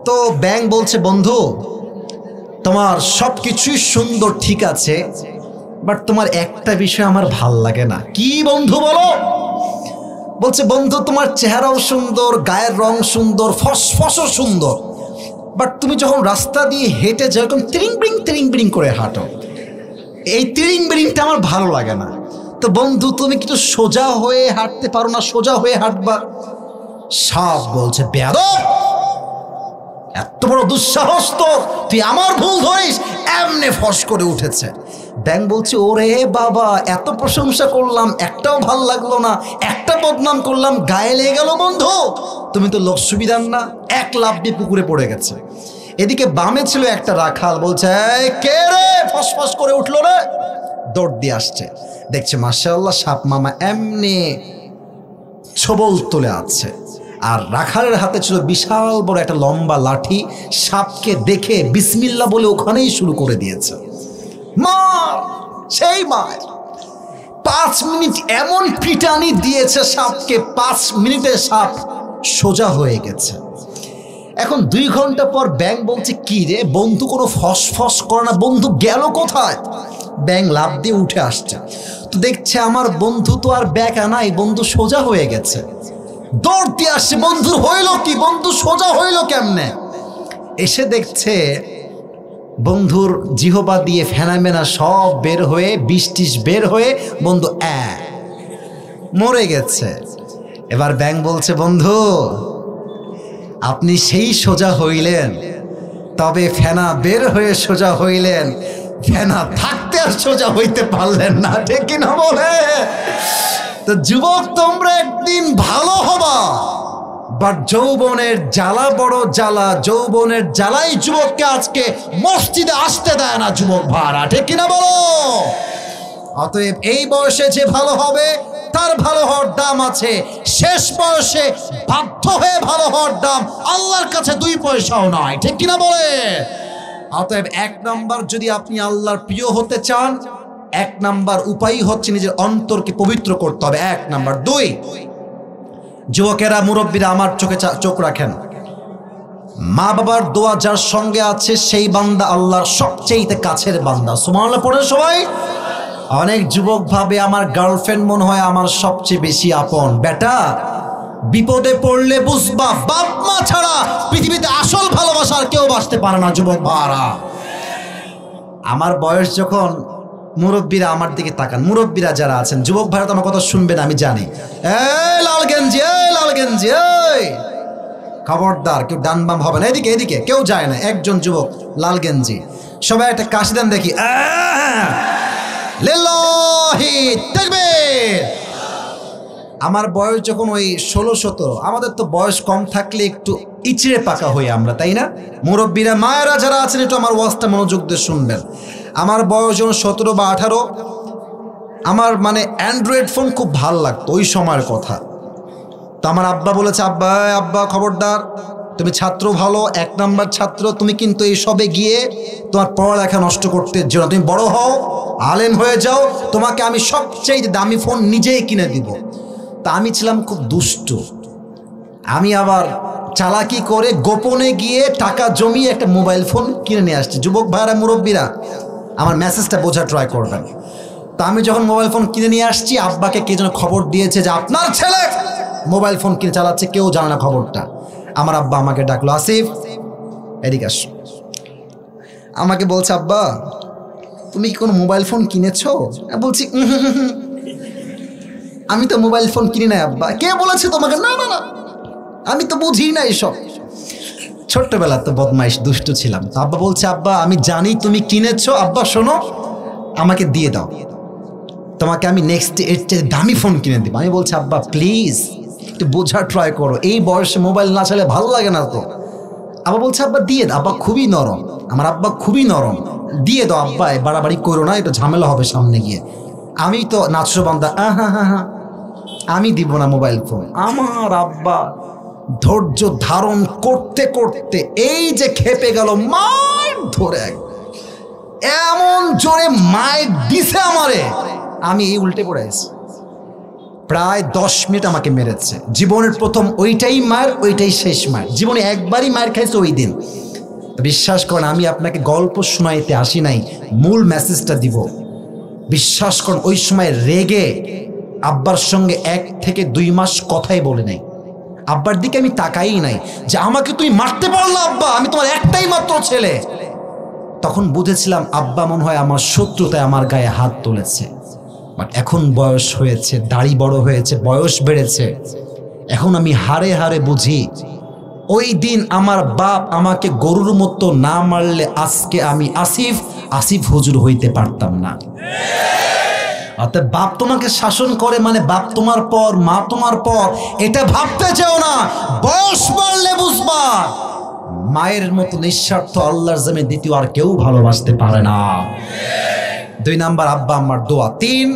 তো ব্যাঙ বলছে, বন্ধু তোমার সব কিছুই সুন্দর ঠিক আছে, বাট তোমার একটা বিষয় আমার ভাল লাগে না। কি বন্ধু বলো? বলছে বন্ধু তোমার চেহারাও সুন্দর, গায়ের রং সুন্দর, ফসফসও সুন্দর, বাট তুমি যখন রাস্তা দিয়ে হেঁটে যাও এরকম তিরিং বিরিং করে হাঁটো, এই তিরিং বিরিংটা আমার ভালো লাগে না। তো বন্ধু তুমি কিন্তু সোজা হয়ে হাঁটতে পারো না? সোজা হয়ে হাঁটবা। সাপ বলছে, বেয়াদব, এত বড় দুঃসাহস তো, তুই আমার ভুল ধরিস? এমনি ফস করে উঠেছে। ব্যাঙ বলছে, ওরে বাবা এত প্রশংসা করলাম, একটাও ভাল লাগলো না, একটা বদনাম করলাম, গায়ে লেগে গেল। বন্ধু তুমি তো লোক সুবিধার না, এক লাফ দিয়ে পুকুরে পড়ে গেছে। এদিকে বামে ছিল একটা রাখাল, বলছে কে রে, ফসফস করে উঠলো রে, দৌড় দিয়ে আসছে, দেখছে মাশাআল্লাহ সাপ মামা এমনি ছবল তুলে আছে, আর রাখালের হাতে ছিল বিশাল বড় একটা লম্বা লাঠি। সাপকে দেখে বিসমিল্লাহ বলে ওখানেই শুরু করে দিয়েছে, মার। সেই মায়ের 5 মিনিট এমন পিটানি দিয়েছে সাপকে, 5 মিনিটে সাপ সোজা হয়ে গেছে। এখন 2 ঘন্টা পর ব্যাং বলছে, কি রে বন্ধু, কোনো ফসফস করে না, বন্ধু গেল কোথায়? ব্যাং লাফ দিয়ে উঠে আসছে, তো দেখছে আমার বন্ধু তো আর ব্যাকা নাই, বন্ধু সোজা হয়ে গেছে। দৌড় দিয়ে আসছে, বন্ধুর হইল কি, বন্ধু সোজা হইল কেমনে? এসে দেখছে বন্ধুর জিহবা দিয়ে ফেনামেনা সব বের হয়ে, বিষ বের হয়ে বন্ধু মরে গেছে। এবার ব্যাং বলছে, বন্ধু আপনি সেই সোজা হইলেন, তবে ফেনা বের হয়ে সোজা হইলেন, ফেনা থাকতে আর সোজা হইতে পারলেন না, ঠিক কিনা বলে? তো যুবক, তোমরা একদিন ভালো হবা, বাট যৌবনের জ্বালা বড় জ্বালা, যৌবনের জ্বালাই যুবককে আজকে মসজিদে আসতে দেয় না যুবক ভাড়া, ঠিক কিনা বলো? অতএব এই বয়সে যে ভালো হবে তার ভালো হওয়ার দাম আছে, শেষ বয়সে বাধ্য হয়ে ভালো হওয়ার দাম আল্লাহর কাছে 2 পয়সাও নয়, ঠিক কিনা বলে? অতএব 1 নাম্বার, যদি আপনি আল্লাহর প্রিয় হতে চান, 1 নাম্বার উপায় হচ্ছে নিজের অন্তরকে পবিত্র করতে হবে, 1 নাম্বার। 2, যুবকেরা, মুরব্বীরা আমার চোখ রাখেন, মা বাবার দোয়া যার সঙ্গে আছে সেই বান্দা আল্লাহর সবচেয়ে কাছের বান্দা। সুবহানাল্লাহ পড়ে সবাই। অনেক যুবক ভাবে আমার গার্লফ্রেন্ড মনে হয় আমার সবচেয়ে বেশি আপন। বেটা, বিপদে পড়লে বুঝবা বাপ মা ছাড়া পৃথিবীতে আসল ভালোবাসার কেউ বাঁচতে পারে না যুবক ভাড়া। আমার বয়স যখন, মুরব্বীরা আমার দিকে তাকান, মুরব্বীরা যারা আছেন, যুবক ভাইরা তো আমার কথা শুনবেন আমি জানি। এই লাল গেঞ্জি, এই লাল গেঞ্জি, এই খবরদার, কেউ ডান বাম হবে না, এদিকে এদিকে কেউ যায় না। একজন যুবক লাল গেঞ্জি, সবাই একটা কাশি দেন দেখি। লিল্লাহি তাকবীর। আমার বয়স যখন ওই 16-17, আমাদের তো বয়স কম থাকলে একটু ইচড়ে পাকা হই আমরা, তাই না? মুরব্বীরা মায়েরা যারা আছেন একটু আমার ওয়াজটা মনোযোগ দিয়ে শুনবেন। আমার বয়স যখন 17 বা 18, আমার মানে অ্যান্ড্রয়েড ফোন খুব ভাল লাগতো ওই সময়ের কথা। তো আমার আব্বা বলেছে, আব্বা আব্বা খবরদার, তুমি ছাত্র ভালো, 1 নাম্বার ছাত্র, তুমি কিন্তু এই সবে গিয়ে তোমার পড়ালেখা নষ্ট করতে যেও না, তুমি বড় হও, আলেম হয়ে যাও, তোমাকে আমি সবচেয়ে দামি ফোন নিজেই কিনে দিব। তা আমি ছিলাম খুব দুষ্ট, আমি আবার চালাকি করে গোপনে গিয়ে টাকা জমিয়ে একটা মোবাইল ফোন কিনে নিয়ে আসছি। যুবক ভাইরা, মুরব্বীরা আমার মেসেজটা বোঝা ট্রাই করবেন। তা আমি যখন মোবাইল ফোন কিনে নিয়ে আসছি, আব্বাকে কে যেন খবর দিয়েছে যে আপনার ছেলে মোবাইল ফোন কিনে চালাচ্ছে, কেউ জানে না খবরটা। আমার আব্বা আমাকে ডাকলো, আসিফ এদিকে আস। আমাকে বলছে, আব্বা তুমি কি কোনো মোবাইল ফোন কিনেছো? বলছি আমি তো মোবাইল ফোন কিনি নাই আব্বা। কে বলেছে তোমাকে? না না না, আমি তো বুঝি না এসব। ছোট্টবেলা তো বদমাইশ দুষ্ট ছিলাম। তো আব্বা বলছে, আব্বা আমি জানি তুমি কিনেছো, আব্বা শোনো আমাকে দিয়ে দাও, তোমাকে আমি নেক্সট এর চেয়ে দামি ফোন কিনে দেবো। আমি বলছি, আব্বা প্লিজ একটু বোঝা ট্রাই করো, এই বয়সে মোবাইল না চাইলে ভালো লাগে না তো। আব্বা বলছে, আব্বা দিয়ে দাও। আব্বা খুবই নরম, আমার আব্বা খুবই নরম, দিয়ে দাও আব্বা, বাড়াবাড়ি করো না, এটা ঝামেলা হবে সামনে গিয়ে। আমি তো নাচো বান্দা, আমি দিব না মোবাইল ফোন। আমার আব্বা ধৈর্য ধারণ করতে করতে এই যে খেপে গেল, মার ধরে এমন জোরে মায়ের দিছে আমারে, আমি এই উল্টে পড়ে আছি। প্রায় 10 মিনিট আমাকে মেরেছে। জীবনের প্রথম ওইটাই মায়ের, ওইটাই শেষ মায়ের। জীবনে একবারই মায়ের খাইছে ওই দিন। বিশ্বাস করেন, আমি আপনাকে গল্প শোনাইতে আসি নাই, মূল মেসেজটা দিব। বিশ্বাস করুন, ওই সময় রেগে আব্বার সঙ্গে 1 থেকে 2 মাস কথাই বলে নাই। আব্বার দিকে আমি তাকাই নাই যে আমাকে তুমি মারতে পারলো আব্বা, আমি তোমার একটাই মাত্র ছেলে। তখন বুঝেছিলাম আব্বা মনে হয় আমার শত্রুতায় আমার গায়ে হাত তুলেছে। বাট এখন বয়স হয়েছে, দাড়ি বড় হয়েছে, বয়স বেড়েছে, এখন আমি হারে হারে বুঝি ওই দিন আমার বাপ আমাকে গরুর মতো না মারলে আজকে আমি আসিফ হুজুর হইতে পারতাম না। অর্থাৎ বাপ তোমাকে শাসন করে মানে বাপ তোমার পর, মা তোমার পর, এটা ভাবতে চাও না। বয়স বাড়লে বুঝবা মায়ের মতো নিঃস্বার্থ আল্লাহর জমিনে দ্বিতীয় আর কেউ ভালোবাসতে পারে না। 2 নাম্বার আব্বা আম্মার দোয়া। 3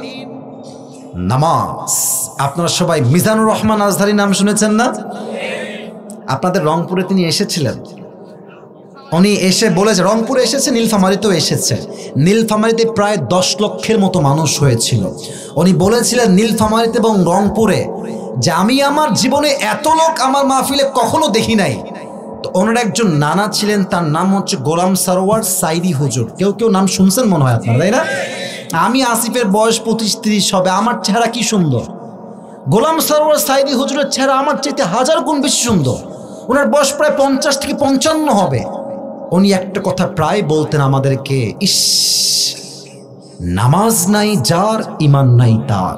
নামাজ। আপনারা সবাই মিজানুর রহমান আজহারি নাম শুনেছেন না? আপনাদের রংপুরে তিনি এসেছিলেন। উনি এসে বলেছে, রংপুরে এসেছে, নীলফামারীতেও এসেছে। নীলফামারীতে প্রায় 10 লক্ষের মতো মানুষ হয়েছিল। উনি বলেছিলেন নীলফামারীতে এবং রংপুরে যে আমি আমার জীবনে এত লোক আমার মাহফিলে কখনো দেখি নাই। তো ওনার একজন নানা ছিলেন, তার নাম হচ্ছে গোলাম সরোয়ার সাইদি হুজুর। কেউ কেউ নাম শুনছেন মনে হয় আপনারা, তাই না? আমি আসিফের বয়স 25-30 হবে, আমার চেহারা কি সুন্দর। গোলাম সরোয়ার সাইদি হুজুরের চেহারা আমার চাইতে 1000 গুণ বেশি সুন্দর। ওনার বয়স প্রায় 50 থেকে 55 হবে। উনি একটা কথা প্রায় বলতেন আমাদেরকে, ইস, নামাজ নাই যার ঈমান নাই তার,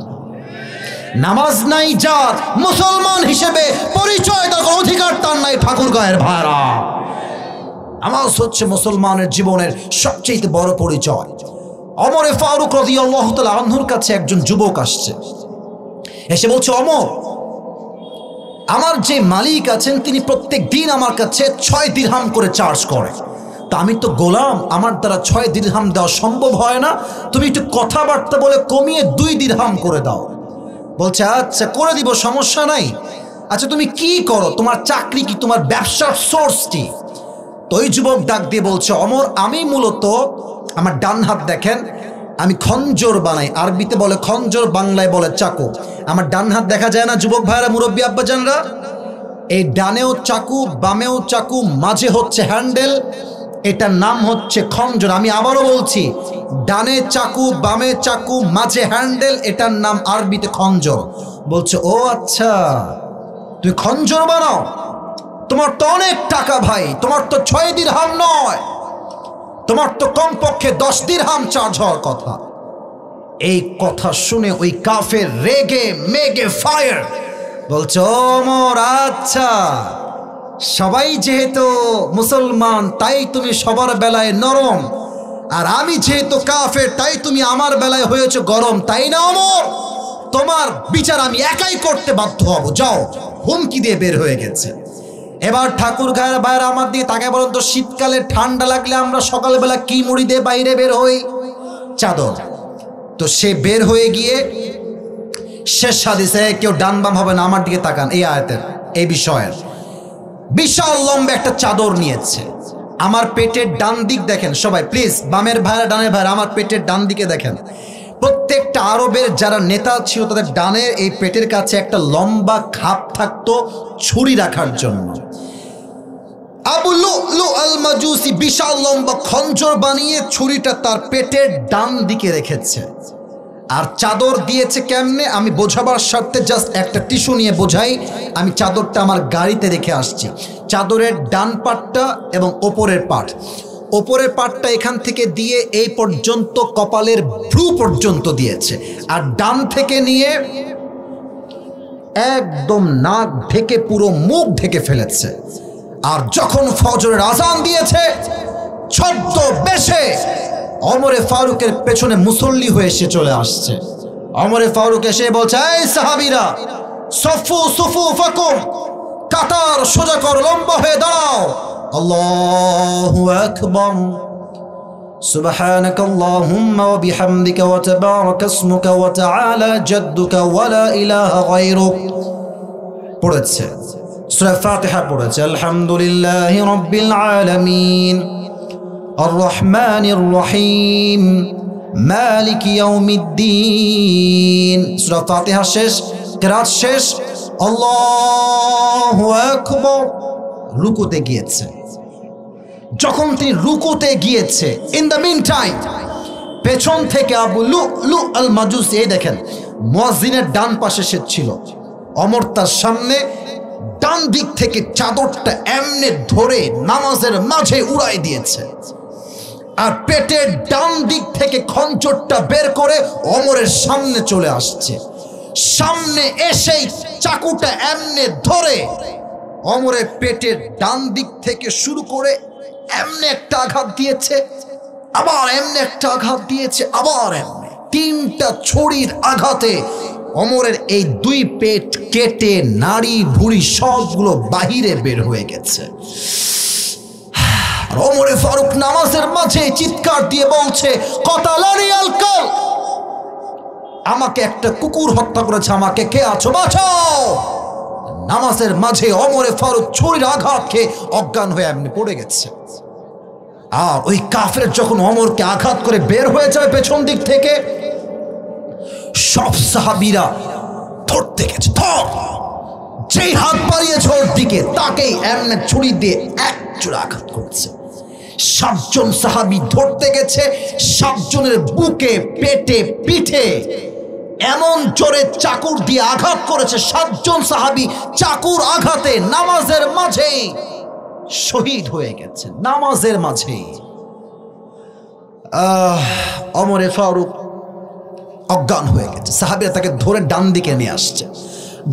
নামাজ নাই যার মুসলমান হিসেবে পরিচয় দেওয়ার অধিকার তার নাই। ঠাকুরগাঁয়ের ভাইরা, নামাজ হচ্ছে মুসলমানের জীবনের সবচেয়ে বড় পরিচয়। ওমরে ফারুক রাদিয়াল্লাহু তাআলা আনহুর কাছে একজন যুবক আসছে, এসে বলছে, ওমর, আমার যে মালিক আছেন তিনি প্রত্যেক দিন আমার কাছে 6 দিরহাম করে চার্জ করে। তা আমি তো গোলাম, আমার দ্বারা 6 দিরহাম দেওয়া সম্ভব হয় না, তুমি একটু কথাবার্তা বলে কমিয়ে 2 দিরহাম করে দাও। বলছে, আচ্ছা করে দিব, সমস্যা নাই। আচ্ছা তুমি কি করো, তোমার চাকরি কি, তোমার ব্যবসার সোর্স কি? তো ওই যুবক ডাক দিয়ে বলছে, ওমর, আমি মূলত, আমার ডান হাত দেখেন, আমি খঞ্জর বানাই, আরবিতে বলে খঞ্জর, বাংলায় বলে চাকু। আমার ডান হাত দেখা যায় না যুবক ভাইরা, মুরব্বী আব্বাজানরা? এই ডানেও চাকু, বামেও চাকু, মাঝে হচ্ছে হ্যান্ডেল, এটার নাম হচ্ছে খঞ্জর। আমি আবারও বলছি, ডানে চাকু, বামে চাকু, মাঝে হ্যান্ডেল, এটার নাম আরবিতে খঞ্জর। বলছে, ও আচ্ছা, তুমি খঞ্জর বানাও? তোমার তো অনেক টাকা ভাই, তোমার তো 6 দিরহাম নয়, তোমার তো কমপক্ষে 10 দিরহাম চার্জ হওয়ার কথা। এই কথা শুনে ওই কাফের রেগে মেগে ফায়ার, বলছে, ওমর, আচ্ছা, সবাই যেহেতু মুসলমান তাই তুমি সবার বেলায় নরম, আর আমি যেহেতু কাফের তাই তুমি আমার বেলায় হয়েছে গরম, তাই না ওমর? তোমার বিচার আমি একাই করতে বাধ্য হব, যাও। হুমকি দিয়ে বের হয়ে গেছে। এবার ঠাকুরগাঁয়ের বাইরে আমার দিকে তাকায় বলেন তো, শীতকালে ঠান্ডা লাগলে আমরা সকালবেলা কি মুড়ি দিয়ে বাইরে বের হই? চাদর। তো সে বের হয়ে গিয়ে শেষ হাদিসে, কেউ ডান বাম হবে না, আমার দিকে তাকান, এই আয়াতের এই বিষয়ের বিশাল লম্বা একটা চাদর নিয়েছে। আমার পেটের ডান দিক দেখেন সবাই প্লিজ, বামের ভাইরা ডানের ভাইরা, আমার পেটের ডান দিকে দেখেন। প্রত্যেকটা আরবের যারা নেতা ছিল তাদের ডানের এই পেটের কাছে একটা লম্বা খাপ থাকতো ছুরি রাখার জন্য। আবু লুলু আল মাজুসি বিশাল লম্বা খঞ্জর বানিয়ে ছুরিটা তার পেটের ডান দিকে রেখেছে। আর চাদর দিয়েছে কেমনে, আমি বোঝাবার স্বার্থে জাস্ট একটা টিস্যু নিয়ে বোঝাই। আমি চাদরটা আমার গাড়িতে রেখে আসছি। চাদরের ডান পাটটা এবং ওপরের পাটটা এখান থেকে দিয়ে এই পর্যন্ত কপালের ভ্রু পর্যন্ত দিয়েছে, আর ডান থেকে নিয়ে একদম নাক ঢেকে পুরো মুখ ঢেকে ফেলেছে। আর যখন ফজরের আজান দিয়েছে, ছদ্মবেশে ওমরে ফারুকের পেছনে মুসল্লি হয়ে এসে চলে আসছে। ওমরে ফারুক এসে বলছে, এই সাহাবীরা, সফু সুফুফাকুম, কাতার সোজা কর, লম্বা হয়ে দাঁড়াও। আল্লাহু আকবার, সুবহানাকাল্লাহুম্মা ওয়া বিহামদিকা ওয়া তাবারাকা ইসমুকা ওয়া তাআলা জাদ্দুকা ওয়া লা ইলাহা গায়রুক পড়েছে। সূরা ফাতিহা পড়েছে। আলহামদুলিল্লাহি রাব্বিল আলামিন, আর রহমানির রহিম, মালিক ইয়াউমিদ্দিন। সূরা ফাতিহা শেষ, কিরাত শেষ। আল্লাহু আকবার, রুকুতে গিয়েছে। যখন তিনি রুকুতে গিয়েছে, ইন দ্য মিন টাইম পেছন থেকে আবু লুলু আল মাজুসি, এই দেখেন মুয়াজ্জিনের ডান পাশে সে ছিল, ওমর তার সামনে, ডান দিক থেকে চাদরটা এমনে ধরে নামাজের মাঝে উড়াই দিয়েছে, আর পেটের ডান দিক থেকে খঞ্জরটা বের করে ওমরের সামনে চলে আসছে। সামনে এসেই চাকুটা এমনে ধরে ওমরের পেটের ডান দিক থেকে শুরু করে এমনে একটা আঘাত দিয়েছে, আবার এমনে একটা আঘাত দিয়েছে, আবার এমনে। 3টা ছুরির আঘাতে ওমরের এই 2 পেট কেটে নাড়ি ভুঁড়ি সবগুলো বাহিরে বের হয়ে গেছে। আর ওমরে ফারুক নামাজের মাঝে চিৎকার দিয়ে বলছে, কতালানি আল কাল, আমাকে একটা কুকুর হত্যা করেছে, আমাকে কে আছো, বাঁচাও। নামাজের মাঝে ওমরে ফারুক ছুরির আঘাত খেয়ে অজ্ঞান হয়ে এমনি পড়ে গেছে। আর ওই কাফের যখন ওমরকে আঘাত করে বের হয়ে যাবে পেছন দিক থেকে, সব সাহাবীরা ধরতে গেছে, ধর, যেই হাত বাড়িয়েছে ওর দিকে তাকেই এমনি ছুরি দিয়ে এক চূড়া আঘাত করছে। 7 জন সাহাবী ধরতে গেছে, 7 জনের বুকে, পেটে, পিঠে এমন জোরে চাকুর দিয়ে আঘাত করেছে, 7 জন সাহাবী চাকুর আঘাতে নামাজের মাঝেই শহীদ হয়ে গেছে, নামাজের মাঝেই। ওমরে ফারুক অজ্ঞান হয়ে গেছে, সাহাবীরা তাকে ধরে ডান দিকে নিয়ে আসছে,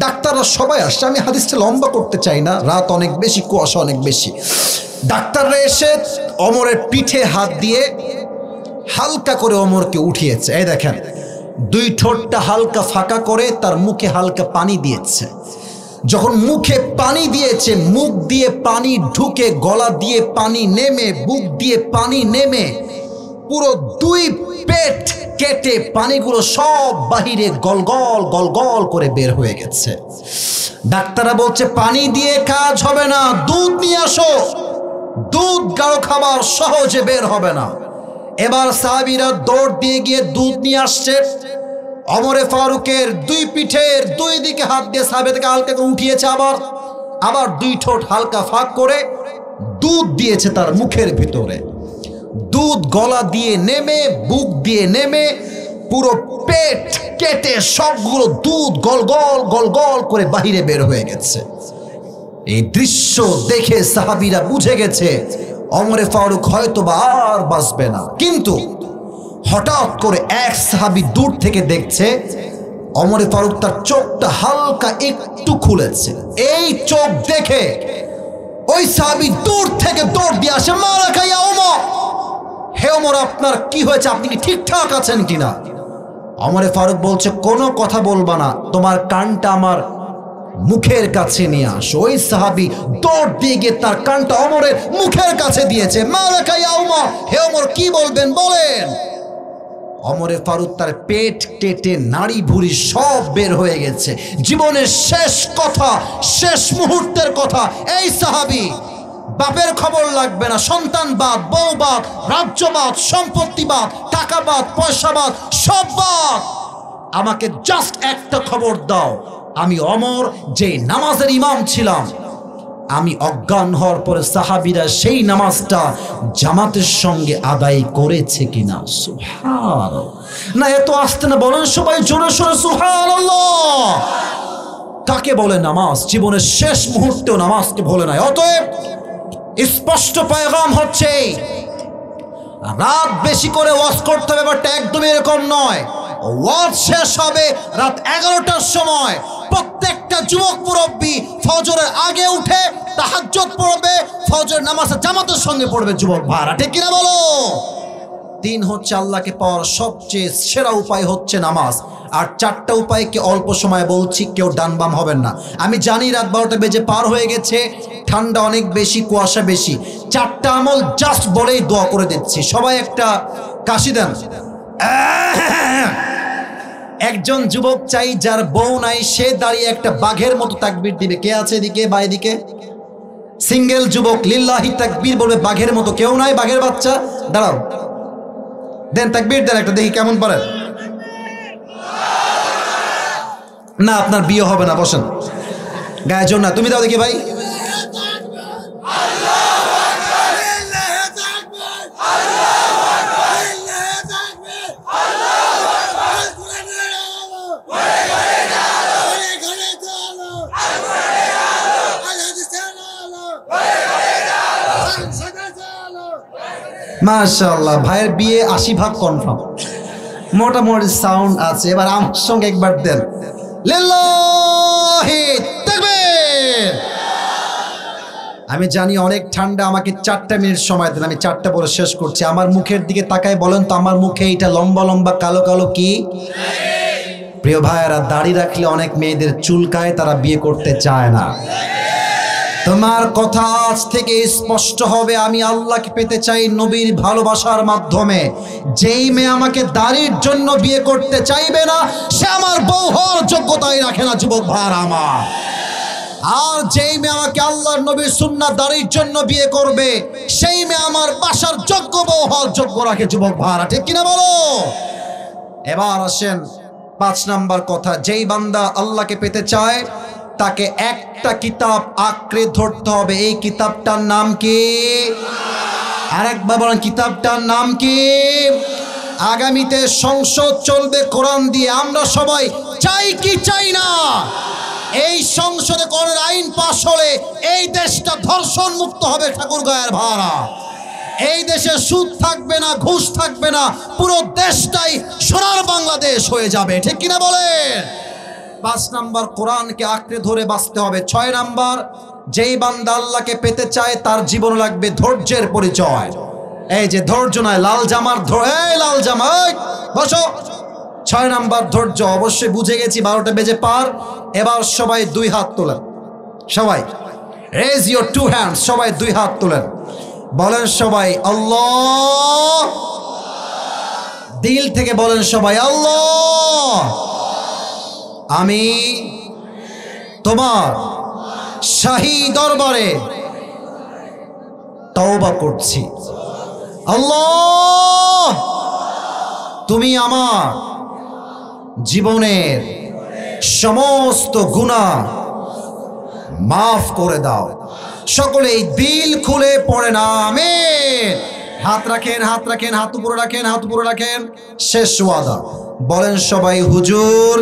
ডাক্তাররা সবাই আসছে। আমি হাদিসটা লম্বা করতে চাই না, রাত অনেক বেশি, কুয়াশা অনেক বেশি। ডাক্তাররা এসে ওমরের পিঠে হাত দিয়ে হালকা করে ওমরকে উঠিয়েছে। এই দেখেন, 2 ঠোঁটটা হালকা ফাঁকা করে তার মুখে হালকা পানি দিয়েছে। যখন মুখে পানি দিয়েছে, মুখ দিয়ে পানি ঢুকে, গলা দিয়ে পানি নেমে, বুক দিয়ে পানি নেমে, পুরো 2 পেট কেটে পানিগুলো সব বাহিরে গলগল গলগল করে বের হয়ে গেছে। ডাক্তাররা বলছে পানি দিয়ে কাজ হবে না, দুধ নিয়ে আসো, দুধ গাঢ় খাবার সহজে বের হবে না। এবার সাহাবীরা দৌড় দিয়ে গিয়ে দুধ নিয়ে আসছে। ওমরে ফারুকের 2 পিঠের 2 দিকে হাত দিয়ে সাহাবীদেরকে হালকা করে উঠিয়েছে, আবার 2 ঠোঁট হালকা ফাঁক করে দুধ দিয়েছে তার মুখের ভিতরে। দুধ গলা দিয়ে নেমে, বুক দিয়ে নেমে, পুরো পেট কেটে সবগুলো দুধ গলগল গলগল করে বাহিরে বের হয়ে গেছে। এই দৃশ্য দেখে সাহাবীরা বুঝে গেছে ওমরে ফারুক হয়তো বা আর বাঁচবে না। কিন্তু হঠাৎ করে এক সাহাবী দূর থেকে দেখছে ওমরে ফারুক তার চোখটা হালকা একটু খুলেছে। এই চোখ দেখে ওই সাহাবী দূর থেকে দৌড় দিয়ে আসে, মালাকা ইয়া ওমর, হে ওমর আপনার কি হয়েছে, আপনি কি ঠিকঠাক আছেন কিনা? ওমরে ফারুক বলছে কোনো কথা বলবা না, তোমার কানটা আমার মুখের কাছে নিয়ে আসো। ওই সাহাবী দৌড় দিয়ে গিয়ে তার কানটা ওমরের মুখের কাছে দিয়েছে। মালাকা ইয়া ওমর, হে ওমর কি বলবেন বলেন। ওমরে ফারুক তার পেট কেটে নাড়ি ভুঁড়ি সব বের হয়ে গেছে। জীবনের শেষ কথা, শেষ মুহূর্তের কথা। এই সাহাবী বাপের খবর লাগবে না, সন্তানবাদ, বউবাদ, রাজ্যবাদ, সম্পত্তিবাদ, টাকাবাদ, পয়সাবাদ সব বাদ, আমাকে জাস্ট একটা খবর দাও, আমি ওমর যে নামাজের ইমাম ছিলাম, আমি অজ্ঞান হওয়ার পরে সাহাবীরা সেই নামাজটা জামাতের সঙ্গে আদায় করেছে কিনা। সুবহানাল্লাহ, না এত আসতে না, বলেন সবাই জোরে সোরে সুবহানাল্লাহ। কাকে বলে নামাজ? জীবনের শেষ মুহূর্তেও নামাজকে বলে নাই। অতএব স্পষ্ট পয়গাম হচ্ছে রাত বেশি করে ওয়াজ করতে হবে, ব্যাপারটা একদমই এরকম নয়। ওয়াজ শেষ হবে রাত 11টার সময়। প্রত্যেকটা যুবক মুরব্বী ফজরের আগে উঠে তাহাজ্জুদ পড়বে, ফজর নামাজে জামাতের সঙ্গে পড়বে। যুবক ভাড়া ঠিক কিনা বলো? 3 হচ্ছে আল্লাহকে পাওয়ার সবচেয়ে সেরা উপায় হচ্ছে নামাজ। আর 4টা উপায়কে অল্প সময় বলছি, কেউ ডান বাম হবেন না। আমি জানি রাত 12টা বেজে পার হয়ে গেছে, ঠান্ডা অনেক বেশি, কুয়াশা বেশি। 4টা আমল জাস্ট বলেই দোয়া করে দিচ্ছি। সবাই একটা কাশি দেন। একজন যুবক চাই যার বউ নাই, সে দাঁড়িয়ে একটা বাঘের মতো তাকবীর দিবে। কে আছে এদিকে বা এদিকে? সিঙ্গেল যুবক লিল্লাহি তাকবীর বলবে বাঘের মতো। কেউ নাই? বাঘের বাচ্চা দাঁড়াও, দেন তাকবীর দেন একটা, দেখি কেমন পারেন। না আপনার বিয়ে হবে না, বসেন, গায়ে জোর না। তুমি দাও দেখি ভাই। মাশাআল্লাহ, ভাইয়ের বিয়ে 80 ভাগ কনফার্ম, মোটামুটি সাউন্ড আছে। এবার আমার সঙ্গে একবার দেন লিল্লাহি তাকবীর। আমি জানি অনেক ঠান্ডা, আমাকে 4টা মিনিট সময় দেন, আমি 4টা বলে শেষ করছি। আমার মুখের দিকে তাকায় বলেন তো, আমার মুখে এইটা লম্বা লম্বা কালো কালো কি? প্রিয় ভাইয়েরা, দাড়ি রাখলে অনেক মেয়েদের চুলকায়, তারা বিয়ে করতে চায় না। তোমার কথা আজ থেকে স্পষ্ট হবে, আমি আল্লাহকে পেতে চাই নবীর ভালোবাসার মাধ্যমে। যেই মেয়ে আমাকে দাড়ির জন্য বিয়ে করতে চাইবে না, সে আমার বউ হওয়ার যোগ্যতাই রাখে না। যুবক ভাইরা আমার, আর যেই মেয়ে আমাকে আল্লাহর নবীর সুন্নাহ দাঁড়ির জন্য বিয়ে করবে সেই মেয়ে আমার বাসার যোগ্য বউ হওয়ার যোগ্য রাখে যুবক ভাইরা, ঠিক কিনা বলো? এবার আসেন 5 নাম্বার কথা, যেই বান্দা আল্লাহকে পেতে চায় তাকে একটা কিতাব আঁকড়ে ধরতে হবে। এই কিতাবটার নাম কি? আরেকবার বলেন, কিতাবটার নাম কি? আগামীতে সংসদ চলবে কোরআন দিয়ে। আমরা সবাই চাই কি চাই না এই সংসদে কোরআনের আইন পাশ হলে এই দেশটা ধর্ষণ মুক্ত হবে ঠাকুরগাঁয়ের ভাড়া। এই দেশে সুদ থাকবে না, ঘুষ থাকবে না, পুরো দেশটাই সোনার বাংলাদেশ হয়ে যাবে, ঠিক কিনা বলেন? 5 নাম্বার কোরআনকে আঁকড়ে ধরে বাঁচতে হবে। 6 নাম্বার, যেই বান্দা আল্লাহকে পেতে চায় তার জীবন লাগবে ধৈর্যের পরিচয়। এই যে ধৈর্য নয়, লাল জামার এই লাল জামা বসো। 6 নাম্বার ধৈর্য। অবশ্যই বুঝে গেছি 12টা বেজে পার। এবার সবাই 2 হাত তোলেন, সবাই রেজ ইউর 2 হ্যান্ডস, সবাই 2 হাত তোলেন, বলেন সবাই আল্লাহ। দিল থেকে বলেন সবাই আল্লাহ, আমি তোমার শাহী দরবারে তওবা করছি। আল্লাহ, তুমি আমার জীবনের সমস্ত গুনাহ মাফ করে দাও। সকলেই দিল খুলে পড়ে না আমিন। হাত রাখেন, হাত রাখেন, হাত উপরে রাখেন, হাত উপরে রাখেন। শেষ ওয়াদা বলেন সবাই হুজুর।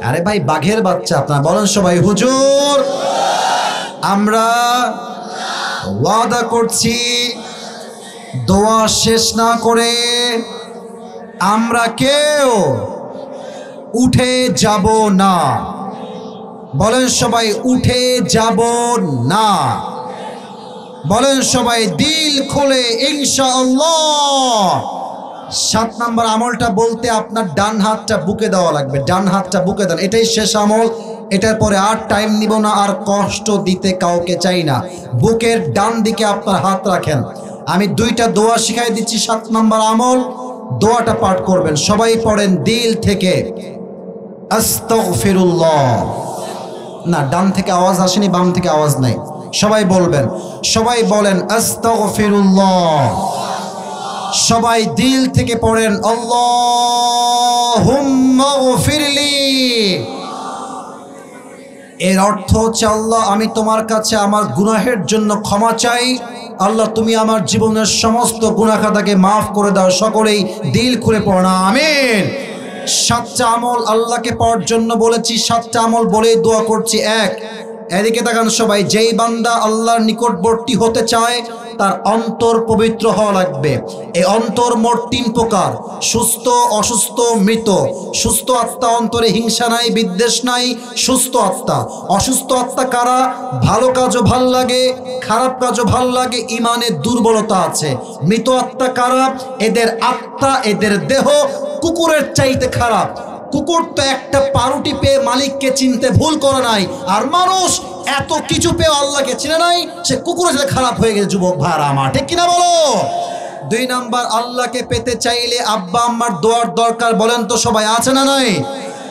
আরে ভাই বাঘের বাচ্চা আপনারা বলেন সবাই হুজুর। আমরা ওয়াদা করছি দোয়া শেষ না করে আমরা কেউ উঠে যাব না। বলেন সবাই উঠে যাব না। বলেন সবাই দিল খুলে ইনশাআল্লাহ। 7 নাম্বার আমলটা বলতে আপনার ডান হাতটা বুকে দেওয়া লাগবে। ডান হাতটা বুকে দেন, এটাই শেষ আমল। এটার পরে আর টাইম নিব না, আর কষ্ট দিতে কাউকে চাই না। বুকের ডান দিকে আপনার হাত রাখেন। আমি 2টা দোয়া শিখাই দিচ্ছি। 7 নাম্বার আমল, দোয়াটা পাঠ করবেন। সবাই পড়েন দিল থেকে আস্তাগফিরুল্লাহ। না, ডান থেকে আওয়াজ আসেনি, বাম থেকে আওয়াজ নাই। সবাই বলবেন, সবাই বলেন আস্তাগফিরুল্লাহ। সবাই দিল থেকে পড়েন আল্লাহুম্মা গফিরলি। এর অর্থ হচ্ছে আল্লাহ আমি তোমার কাছে আমার গুনাহের জন্য ক্ষমা চাই। আল্লাহ তুমি আমার জীবনের সমস্ত গুনাহ খাতাকে মাফ করে দাও। সকলেই দিল খুলে পড়েন আমিন। 7টা আমল আল্লাহকে পাওয়ার জন্য বলেছি। 7টা আমল বলেই দোয়া করছি। 1, এদিকে তাকান সবাই, যেই বান্দা আল্লাহর নিকটবর্তী হতে চায় তার অন্তর পবিত্র হওয়া লাগবে। এই অন্তর মোট 3 প্রকার: সুস্থ, অসুস্থ, মৃত। সুস্থ আত্মা, অন্তরে হিংসা নাই, বিদ্বেষ নাই, সুস্থ আত্মা। অসুস্থ আত্মা কারা? ভালো কাজও ভাল লাগে, খারাপ কাজও ভাল লাগে, ইমানে দুর্বলতা আছে। মৃত আত্মা কারা? এদের আত্মা, এদের দেহ কুকুরের চাইতে খারাপ। কুকুর তো একটা পাউরুটি পেয়ে মালিককে চিনতে ভুল করে নাই, আর মানুষ এত কিছু পেয়ে আল্লাহকে চিনে নাই, সে কুকুরের সাথে খারাপ হয়ে গেছে যুবক ভাইরা আমার, ঠিক কিনা বলো? 2 নাম্বার, আল্লাহকে পেতে চাইলে আব্বা আম্মার দোয়ার দরকার, বলেন তো সবাই, আছে না নাই?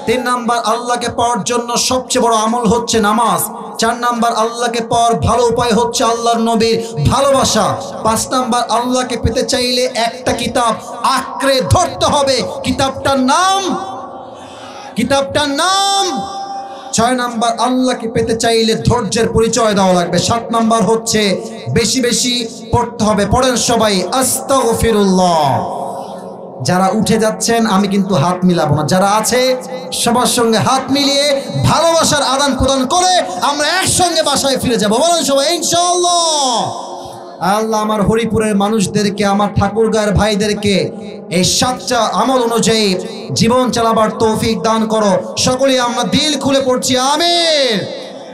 3 নাম্বার, আল্লাহকে পাওয়ার জন্য সবচেয়ে বড় আমল হচ্ছে নামাজ। 4 নাম্বার, আল্লাহকে পাওয়ার ভালো উপায় হচ্ছে আল্লাহর নবীর ভালোবাসা। 5 নাম্বার, আল্লাহকে পেতে চাইলে একটা কিতাব আঁকড়ে ধরতে হবে। কিতাবটার নাম 6 নাম্বার, আল্লাহকে পেতে চাইলে ধৈর্যের পরিচয় দেওয়া লাগবে। 7 নাম্বার হচ্ছে বেশি বেশি পড়তে হবে। পড়েন সবাই আস্তাগফিরুল্লাহ। যারা উঠে যাচ্ছেন আমি কিন্তু হাত মিলাবো না, যারা আছে সবার সঙ্গে হাত মিলিয়ে ভালোবাসার আদান প্রদান করে আমরা একসঙ্গে বাসায় ফিরে যাব। বলেন সবাই ইনশাআল্লাহ। আল্লাহ আমার হরিপুরের মানুষদেরকে, আমার ঠাকুরগাঁয়ের ভাইদেরকে এই 7টা আমল অনুযায়ী জীবন চালাবার তৌফিক দান করো। সকলেই আমরা দিল খুলে পড়ছি আমিন।